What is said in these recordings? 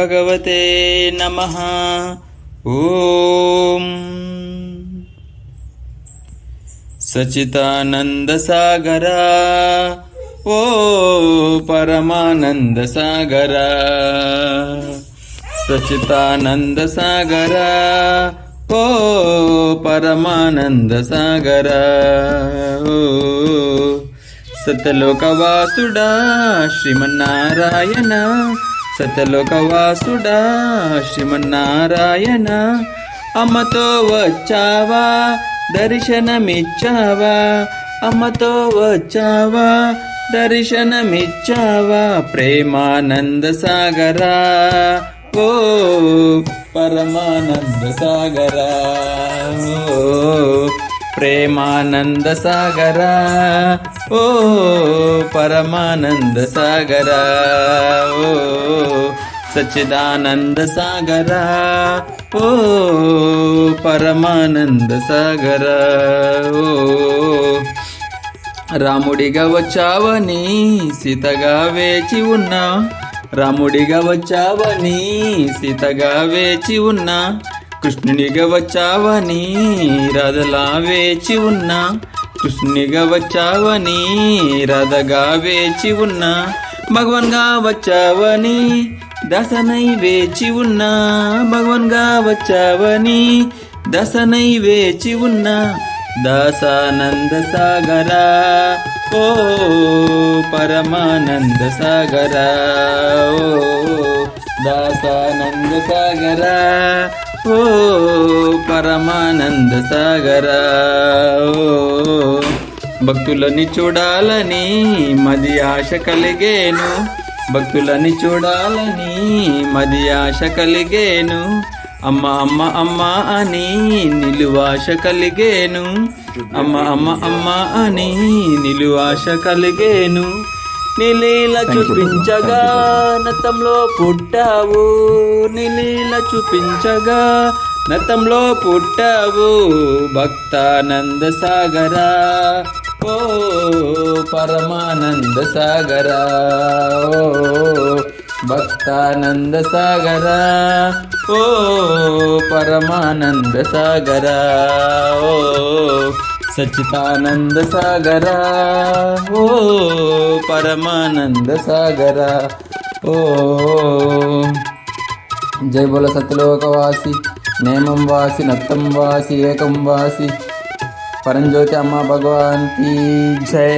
భగవతే నమః. ఓం సచిదానంద సాగరా ఓ పరమానంద సాగరా, సచిదానంద సాగరా ఓ పరమానంద సాగరా. ఓ సతలోకవాసుడా శ్రీమన్నారాయణ, సతలోకవాసుడా శ్రీమన్నారాయణ. అమ్మతో వచ్చావా దర్శనమిచ్చావా, అమ్మతో వచ్చావా దర్శనమిచ్చావా. ప్రేమానంద సాగరా ఓ పరమానంద సాగరా, ఓ ప్రేమానంద సాగరా ఓ పరమానంద సాగరా. ఓ సచ్చిదానంద సాగరా ఓ పరమానంద సాగరా. ఓ రాముడిగా వచ్చావని సీతగా వేచి ఉన్నా, రాముడిగా వచ్చావని సీతగా వేచి ఉన్నా. కృష్ణునిగా వచ్చావని రాధలా వేచి ఉన్నా, కృష్ణునిగా వచ్చావని రాధగా వేచి ఉన్నా. భగవాన్గా వచ్చావని దశనై వేచి ఉన్నా, భగవాన్గా వచ్చావని దశనై వేచి ఉన్నా. దాసానంద సాగరా ఓ పరమానంద సాగరా, ఓ దాసానంద సాగరా ఓ పరమానంద సాగరా. ఓ భక్తులని చూడాలని మది ఆశ కలిగేను, భక్తులని చూడాలని మది ఆశ కలిగేను. అమ్మ అమ్మ అమ్మ అని నిలువాశ కలిగేను, అమ్మ అమ్మ అమ్మ అని నిలువాశ కలిగేను. నీలీల చూపించగా నతంలో పుట్టావు, నీలీల చూపించగా నతంలో పుట్టావు. భక్తానంద సాగరా ఓ పరమానంద సాగరా, ఓ భక్తానంద సాగరా ఓ పరమానంద సాగరా. ఓ సచ్చిదానంద సాగరా ఓ పరమానంద సాగరా. ఓ జై బోల సత్యలోకవాసి, నేమం వాసి, నత్తం వాసి, ఏకం వాసి, పరంజ్యోతి అమ్మ భగవాన్ की జై.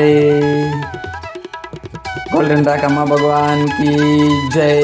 గోల్డెన్ రాక్ అమ్మ భగవాన్ की జై.